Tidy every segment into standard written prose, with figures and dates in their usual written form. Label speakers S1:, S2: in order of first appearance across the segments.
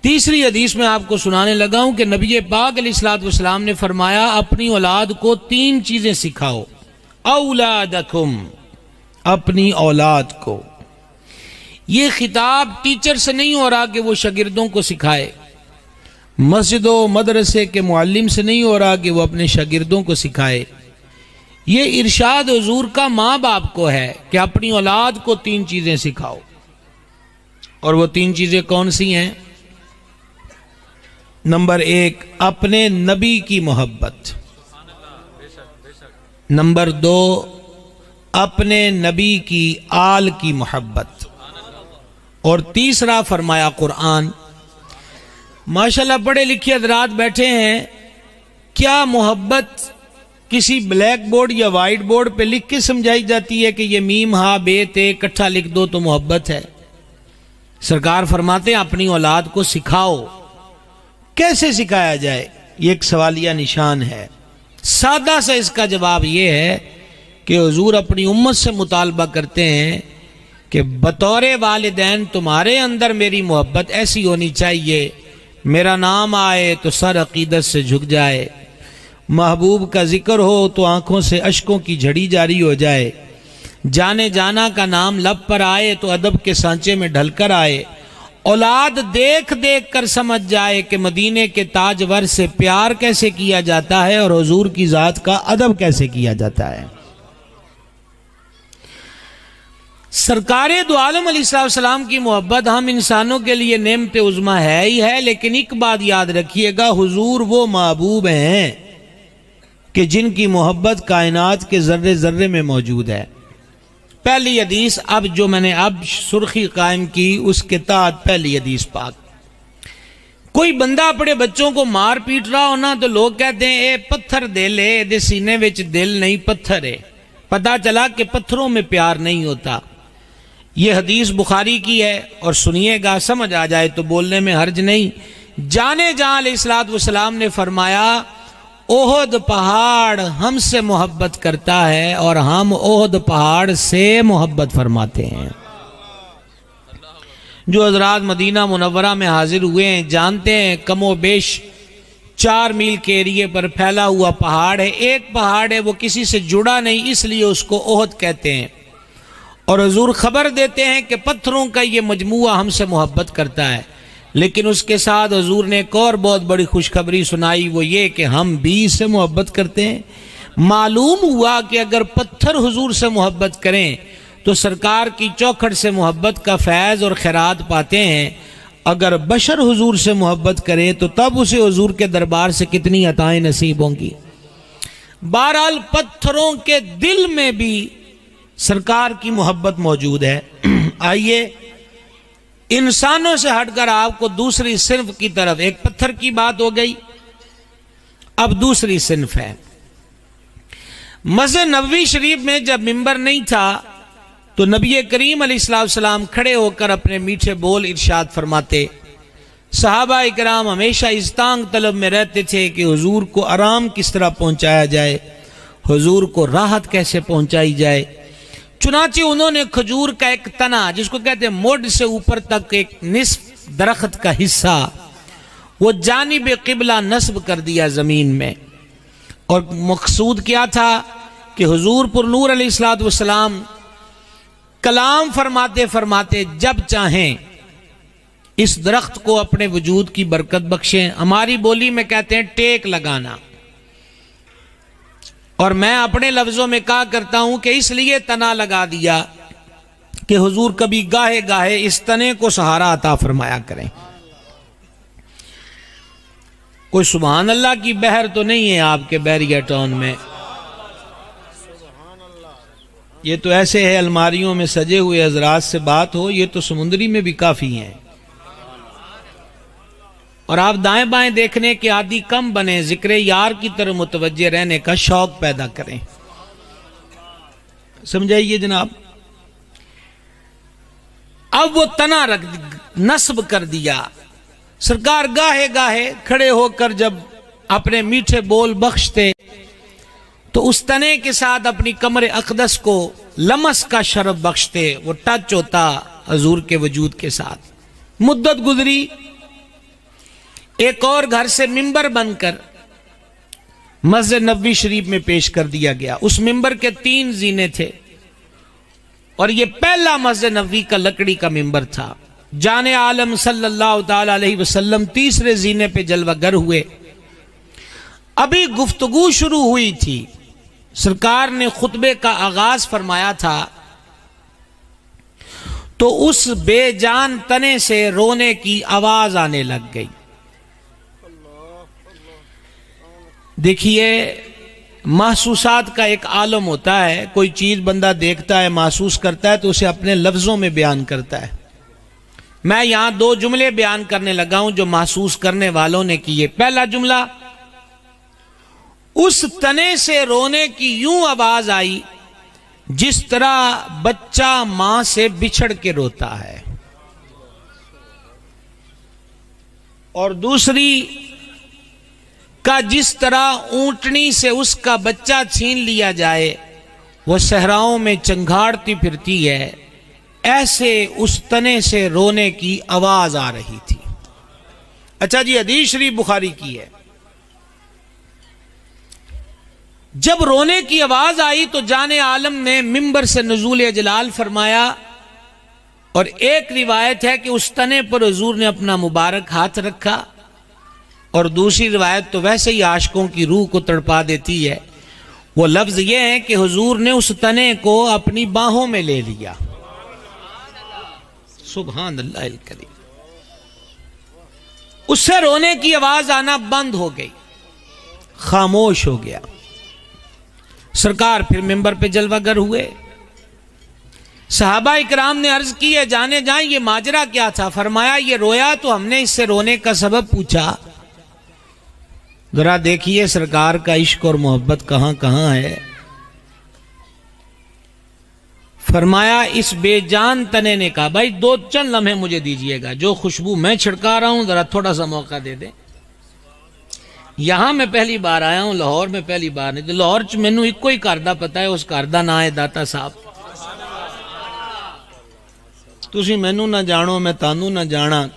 S1: تیسری حدیث میں آپ کو سنانے لگا ہوں کہ نبی پاک علیہ الصلوۃ والسلام نے فرمایا اپنی اولاد کو 3 چیزیں سکھاؤ. اولادکم، اپنی اولاد کو. یہ خطاب ٹیچر سے نہیں ہو رہا کہ وہ شاگردوں کو سکھائے، مسجد و مدرسے کے معلم سے نہیں ہو رہا کہ وہ اپنے شاگردوں کو سکھائے. یہ ارشاد حضور کا ماں باپ کو ہے کہ اپنی اولاد کو 3 چیزیں سکھاؤ. اور وہ 3 چیزیں کون سی ہیں؟ نمبر 1، اپنے نبی کی محبت. نمبر 2، اپنے نبی کی آل کی محبت. اور تیسرا فرمایا قرآن. ماشاءاللہ پڑھے لکھے حضرات بیٹھے ہیں، کیا محبت کسی بلیک بورڈ یا وائٹ بورڈ پہ لکھ کے سمجھائی جاتی ہے کہ یہ میم ہا بے تے اکٹھا لکھ دو تو محبت ہے؟ سرکار فرماتے ہیں اپنی اولاد کو سکھاؤ. کیسے سکھایا جائے؟ یہ ایک سوالیہ نشان ہے. سادہ سا اس کا جواب یہ ہے کہ حضور اپنی امت سے مطالبہ کرتے ہیں کہ بطور والدین تمہارے اندر میری محبت ایسی ہونی چاہیے، میرا نام آئے تو سر عقیدت سے جھک جائے، محبوب کا ذکر ہو تو آنکھوں سے اشکوں کی جھڑی جاری ہو جائے، جانے جانا کا نام لب پر آئے تو ادب کے سانچے میں ڈھل کر آئے، اولاد دیکھ دیکھ کر سمجھ جائے کہ مدینے کے تاجور سے پیار کیسے کیا جاتا ہے اور حضور کی ذات کا ادب کیسے کیا جاتا ہے. سرکار دو عالم علیہ السلام کی محبت ہم انسانوں کے لیے نعمت عظمی ہے ہی ہے، لیکن ایک بات یاد رکھیے گا، حضور وہ محبوب ہیں کہ جن کی محبت کائنات کے ذرے ذرے میں موجود ہے. پہلی حدیث اب جو میں نے اب سرخی قائم کی اس کے تحت پہلی حدیث پاک. کوئی بندہ اپنے بچوں کو مار پیٹ رہا ہونا تو لوگ کہتے ہیں اے پتھر دے لے، دے سینے وچ دل نہیں پتھر ہے. پتا چلا کہ پتھروں میں پیار نہیں ہوتا. یہ حدیث بخاری کی ہے اور سنیے گا، سمجھ آ جائے تو بولنے میں حرج نہیں. جانے جہاں علیہ الصلوۃ والسلام نے فرمایا احد پہاڑ ہم سے محبت کرتا ہے اور ہم احد پہاڑ سے محبت فرماتے ہیں. جو حضرات مدینہ منورہ میں حاضر ہوئے ہیں جانتے ہیں کم و بیش 4 میل کے ایریے پر پھیلا ہوا پہاڑ ہے. ایک پہاڑ ہے وہ کسی سے جڑا نہیں، اس لیے اس کو احد کہتے ہیں. اور حضور خبر دیتے ہیں کہ پتھروں کا یہ مجموعہ ہم سے محبت کرتا ہے، لیکن اس کے ساتھ حضور نے ایک اور بہت بڑی خوشخبری سنائی، وہ یہ کہ ہم بھی سے محبت کرتے ہیں. معلوم ہوا کہ اگر پتھر حضور سے محبت کریں تو سرکار کی چوکھٹ سے محبت کا فیض اور خیرات پاتے ہیں. اگر بشر حضور سے محبت کرے تو تب اسے حضور کے دربار سے کتنی عطائیں نصیب ہوں گی. بہرحال پتھروں کے دل میں بھی سرکار کی محبت موجود ہے. آئیے انسانوں سے ہٹ کر آپ کو دوسری صنف کی طرف، ایک پتھر کی بات ہو گئی، اب دوسری صنف ہے. مسجد نبوی شریف میں جب ممبر نہیں تھا تو نبی کریم علیہ السلام کھڑے ہو کر اپنے میٹھے بول ارشاد فرماتے. صحابہ اکرام ہمیشہ اس تانگ طلب میں رہتے تھے کہ حضور کو آرام کس طرح پہنچایا جائے، حضور کو راحت کیسے پہنچائی جائے. چنانچہ انہوں نے کھجور کا ایک تنا، جس کو کہتے ہیں موڈ سے اوپر تک ایک نصف درخت کا حصہ، وہ جانب قبلہ نصب کر دیا زمین میں. اور مقصود کیا تھا کہ حضور پر نور علیہ السلام کلام فرماتے فرماتے جب چاہیں اس درخت کو اپنے وجود کی برکت بخشیں. ہماری بولی میں کہتے ہیں ٹیک لگانا. اور میں اپنے لفظوں میں کہا کرتا ہوں کہ اس لیے تنا لگا دیا کہ حضور کبھی گاہے گاہے اس تنے کو سہارا عطا فرمایا کریں. کوئی سبحان اللہ کی بحر تو نہیں ہے آپ کے بحریہ ٹاؤن میں؟ یہ تو ایسے ہے الماریوں میں سجے ہوئے حضرات سے بات ہو، یہ تو سمندری میں بھی کافی ہیں. اور آپ دائیں بائیں دیکھنے کے عادی کم بنیں، ذکر یار کی طرف متوجہ رہنے کا شوق پیدا کریں. سمجھائیے جناب. اب وہ تنا نصب کر دیا. سرکار گاہے گاہے کھڑے ہو کر جب اپنے میٹھے بول بخشتے تو اس تنے کے ساتھ اپنی کمر اقدس کو لمس کا شرف بخشتے، وہ ٹچ ہوتا حضور کے وجود کے ساتھ. مدت گزری، ایک اور گھر سے ممبر بن کر مسجد نبوی شریف میں پیش کر دیا گیا. اس ممبر کے 3 زینے تھے اور یہ پہلا مسجد نبوی کا لکڑی کا ممبر تھا. جان عالم صلی اللہ تعالی علیہ وسلم تیسرے زینے پہ جلوہ گر ہوئے. ابھی گفتگو شروع ہوئی تھی, سرکار نے خطبے کا آغاز فرمایا تھا تو اس بے جان تنے سے رونے کی آواز آنے لگ گئی. دیکھیے محسوسات کا ایک عالم ہوتا ہے, کوئی چیز بندہ دیکھتا ہے, محسوس کرتا ہے تو اسے اپنے لفظوں میں بیان کرتا ہے. میں یہاں 2 جملے بیان کرنے لگا ہوں جو محسوس کرنے والوں نے کیے. پہلا جملہ, اس تنے سے رونے کی یوں آواز آئی جس طرح بچہ ماں سے بچھڑ کے روتا ہے. اور دوسری کا جس طرح اونٹنی سے اس کا بچہ چھین لیا جائے, وہ صحراؤں میں چنگھاڑتی پھرتی ہے, ایسے اس تنے سے رونے کی آواز آ رہی تھی. اچھا جی, حدیث شریف بخاری کی ہے. جب رونے کی آواز آئی تو جان عالم نے ممبر سے نزول جلال فرمایا, اور ایک روایت ہے کہ اس تنے پر حضور نے اپنا مبارک ہاتھ رکھا, اور دوسری روایت تو ویسے ہی عاشقوں کی روح کو تڑپا دیتی ہے. وہ لفظ یہ ہے کہ حضور نے اس تنے کو اپنی باہوں میں لے لیا. سبحان اللہ الکریم. اس سے رونے کی آواز آنا بند ہو گئی, خاموش ہو گیا. سرکار پھر ممبر پہ جلوہ گر ہوئے. صحابہ اکرام نے عرض کی ہے جانے جائیں یہ ماجرا کیا تھا؟ فرمایا یہ رویا تو ہم نے اس سے رونے کا سبب پوچھا. ذرا دیکھیے سرکار کا عشق اور محبت کہاں کہاں ہے. فرمایا اس بے جان تنے نے کہا بھائی 2 چند لمحے مجھے دیجئے گا, جو خوشبو میں چھڑکا رہا ہوں ذرا تھوڑا سا موقع دے دیں. یہاں میں پہلی بار آیا ہوں, لاہور میں پہلی بار نہیں. لاہور چ مینوں ایک کوئی گھر دا پتا ہے, اس گھر دا نام ہے داتا صاحب. تسی مینوں نہ جانو میں تانوں نہ جانا,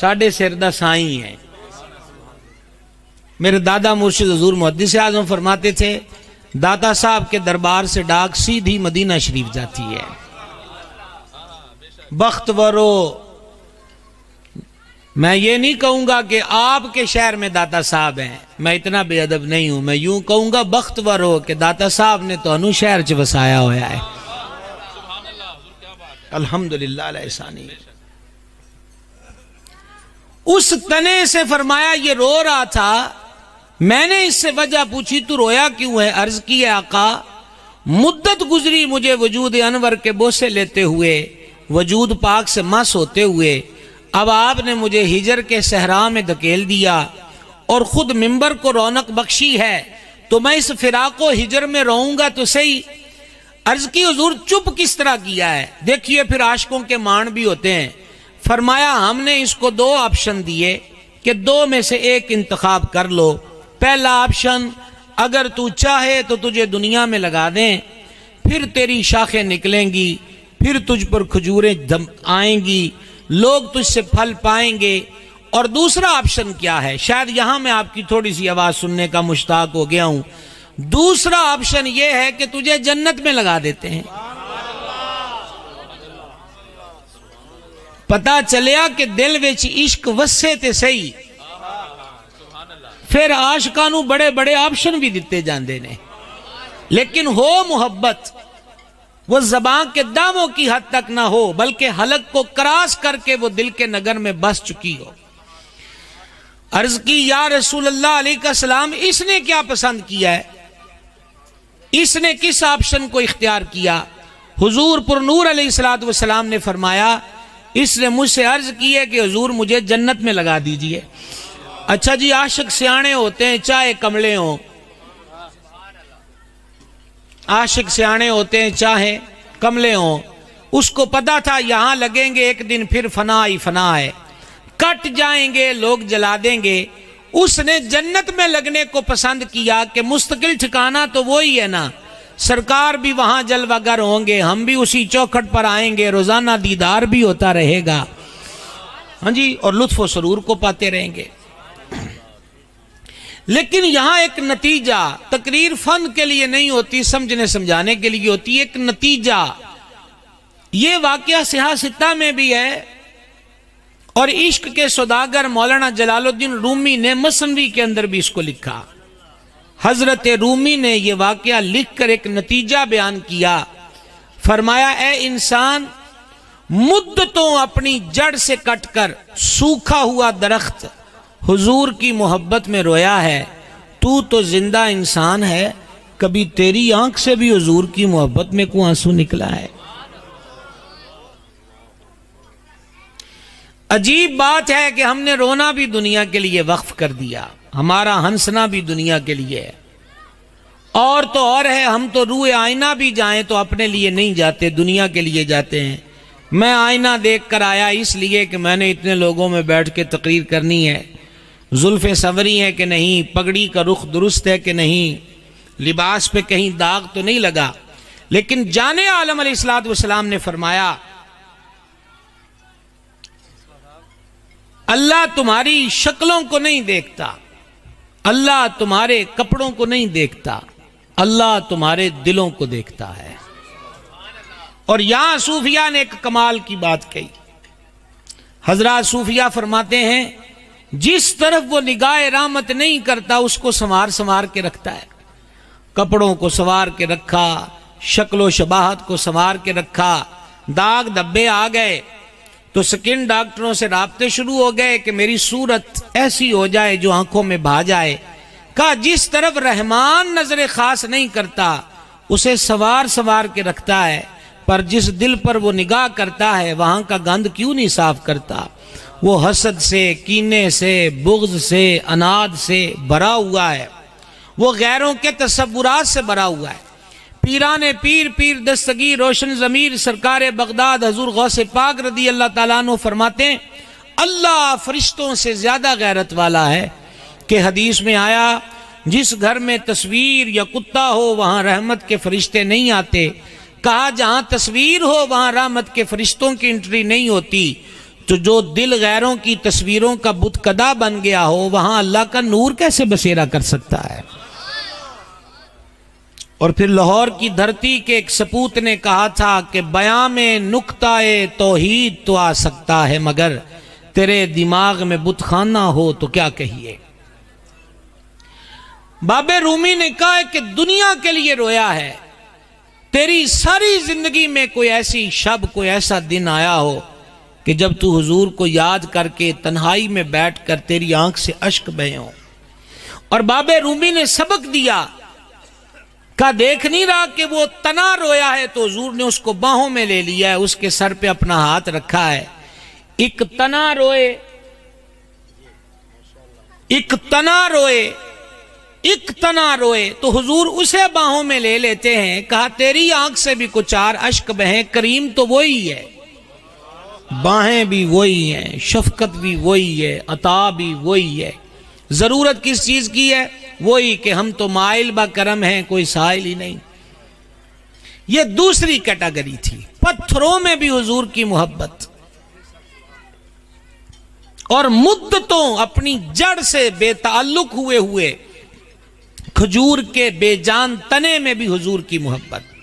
S1: ساڈے سر دا سائیں ہے. میرے دادا مرشد حضور محدث اعظم فرماتے تھے داتا صاحب کے دربار سے ڈاک سیدھی مدینہ شریف جاتی ہے. بخت ورو, میں یہ نہیں کہوں گا کہ آپ کے شہر میں داتا صاحب ہیں, میں اتنا بے ادب نہیں ہوں. میں یوں کہوں گا بخت ورو کہ داتا صاحب نے تو انو شہر چ وسایا ہوا ہے. الحمدللہ علیہ احسانی. اس تنے سے فرمایا یہ رو رہا تھا. میں نے اس سے وجہ پوچھی تو رویا کیوں ہے؟ عرض کی ہے آقا مدت گزری مجھے وجود انور کے بوسے لیتے ہوئے, وجود پاک سے مس ہوتے ہوئے. اب آپ نے مجھے ہجر کے صحرا میں دھکیل دیا اور خود ممبر کو رونق بخشی ہے, تو میں اس فراق و ہجر میں رہوں گا تو صحیح. عرض کی حضور چپ کس طرح کیا ہے؟ دیکھیے پھر عاشقوں کے مان بھی ہوتے ہیں. فرمایا ہم نے اس کو 2 آپشن دیے کہ 2 میں سے ایک انتخاب کر لو. پہلا آپشن, اگر تو چاہے تو تجھے دنیا میں لگا دیں, پھر تیری شاخیں نکلیں گی, پھر تجھ پر کھجوریں آئیں گی, لوگ تجھ سے پھل پائیں گے. اور دوسرا آپشن کیا ہے؟ شاید یہاں میں آپ کی تھوڑی سی آواز سننے کا مشتاق ہو گیا ہوں. دوسرا آپشن یہ ہے کہ تجھے جنت میں لگا دیتے ہیں. پتا چلیا کہ دل وچ عشق وسے تے صحیح, پھر عاشقانوں بڑے بڑے آپشن بھی دیتے جاندے نے, لیکن ہو محبت وہ زبان کے داموں کی حد تک نہ ہو, بلکہ حلق کو کراس کر کے وہ دل کے نگر میں بس چکی ہو. عرض کی یا رسول اللہ علیہ السلام اس نے کیا پسند کیا ہے؟ اس نے کس آپشن کو اختیار کیا؟ حضور پر نور علیہ السلام نے فرمایا اس نے مجھ سے عرض کی ہے کہ حضور مجھے جنت میں لگا دیجئے. اچھا جی, عاشق سیانے ہوتے ہیں چاہے کملے ہوں, عاشق سیانے ہوتے ہیں چاہے کملے ہوں. اس کو پتا تھا یہاں لگیں گے ایک دن پھر فنا ہی فنا ہے, کٹ جائیں گے لوگ جلا دیں گے. اس نے جنت میں لگنے کو پسند کیا کہ مستقل ٹھکانہ تو وہی ہے نا, سرکار بھی وہاں جلوہ گر ہوں گے, ہم بھی اسی چوکھٹ پر آئیں گے, روزانہ دیدار بھی ہوتا رہے گا. ہاں جی، اور لطف و سرور کو پاتے رہیں گے۔ لیکن یہاں ایک نتیجہ، تقریر فن کے لیے نہیں ہوتی، سمجھنے سمجھانے کے لیے ہوتی، ایک نتیجہ۔ یہ واقعہ سیاہ ستہ میں بھی ہے، اور عشق کے سوداگر مولانا جلال الدین رومی نے مثنوی کے اندر بھی اس کو لکھا۔ حضرت رومی نے یہ واقعہ لکھ کر ایک نتیجہ بیان کیا، فرمایا اے انسان، مدتوں اپنی جڑ سے کٹ کر سوکھا ہوا درخت حضور کی محبت میں رویا ہے، تو زندہ انسان ہے، کبھی تیری آنکھ سے بھی حضور کی محبت میں کوئی آنسو نکلا ہے؟ عجیب بات ہے کہ ہم نے رونا بھی دنیا کے لیے وقف کر دیا، ہمارا ہنسنا بھی دنیا کے لیے ہے، اور تو اور ہے، ہم تو روئے آئینہ بھی جائیں تو اپنے لیے نہیں جاتے، دنیا کے لیے جاتے ہیں۔ میں آئینہ دیکھ کر آیا اس لیے کہ میں نے اتنے لوگوں میں بیٹھ کے تقریر کرنی ہے، زلفیں سنوری ہیں کہ نہیں، پگڑی کا رخ درست ہے کہ نہیں، لباس پہ کہیں داغ تو نہیں لگا۔ لیکن جانے عالم علیہ السلام نے فرمایا اللہ تمہاری شکلوں کو نہیں دیکھتا، اللہ تمہارے کپڑوں کو نہیں دیکھتا، اللہ تمہارے دلوں کو دیکھتا ہے۔ اور یہاں صوفیہ نے ایک کمال کی بات کہی۔ حضرات صوفیہ فرماتے ہیں جس طرف وہ نگاہ رحمت نہیں کرتا اس کو سنوار کے رکھتا ہے، کپڑوں کو سنوار کے رکھا، شکل و شباہت کو سنوار کے رکھا، داغ دھبے آ گئے تو سکن ڈاکٹروں سے رابطے شروع ہو گئے کہ میری صورت ایسی ہو جائے جو آنکھوں میں بھا جائے۔ کہا جس طرف رحمان نظر خاص نہیں کرتا اسے سنوار کے رکھتا ہے، پر جس دل پر وہ نگاہ کرتا ہے وہاں کا گند کیوں نہیں صاف کرتا؟ وہ حسد سے، کینے سے، بغض سے، اناد سے بھرا ہوا ہے، وہ غیروں کے تصورات سے بھرا ہوا ہے۔ پیران پیر دستگیر روشن ضمیر سرکار بغداد حضور غوث پاک رضی اللہ تعالیٰ عنہ فرماتے ہیں اللہ فرشتوں سے زیادہ غیرت والا ہے، کہ حدیث میں آیا جس گھر میں تصویر یا کتا ہو وہاں رحمت کے فرشتے نہیں آتے۔ کہا جہاں تصویر ہو وہاں رحمت کے فرشتوں کی انٹری نہیں ہوتی، تو جو دل غیروں کی تصویروں کا بت کدا بن گیا ہو وہاں اللہ کا نور کیسے بسیرا کر سکتا ہے؟ اور پھر لاہور کی دھرتی کے ایک سپوت نے کہا تھا کہ بیاں میں نکتہ توحید تو آ سکتا ہے، مگر تیرے دماغ میں بت خانہ ہو تو کیا کہیے۔ باب رومی نے کہا کہ دنیا کے لیے رویا ہے، تیری ساری زندگی میں کوئی ایسی شب، کوئی ایسا دن آیا ہو کہ جب تو حضور کو یاد کر کے تنہائی میں بیٹھ کر تیری آنکھ سے اشک بہے ہوں۔ اور باب رومی نے سبق دیا، کہا دیکھ نہیں رہا کہ وہ تنا رویا ہے تو حضور نے اس کو باہوں میں لے لیا ہے، اس کے سر پہ اپنا ہاتھ رکھا ہے۔ ایک تنا روئے، ایک تنا روئے، ایک تنا روئے تو حضور اسے باہوں میں لے لیتے ہیں۔ کہا تیری آنکھ سے بھی کچھ چار اشک بہیں، کریم تو وہی ہے، باہیں بھی وہی ہیں، شفقت بھی وہی ہے، عطا بھی وہی ہے۔ ضرورت کس چیز کی ہے؟ وہی کہ ہم تو مائل با کرم ہیں، کوئی سائل ہی نہیں۔ یہ دوسری کیٹیگری تھی۔ پتھروں میں بھی حضور کی محبت، اور مدتوں اپنی جڑ سے بے تعلق ہوئے کھجور کے بے جان تنے میں بھی حضور کی محبت۔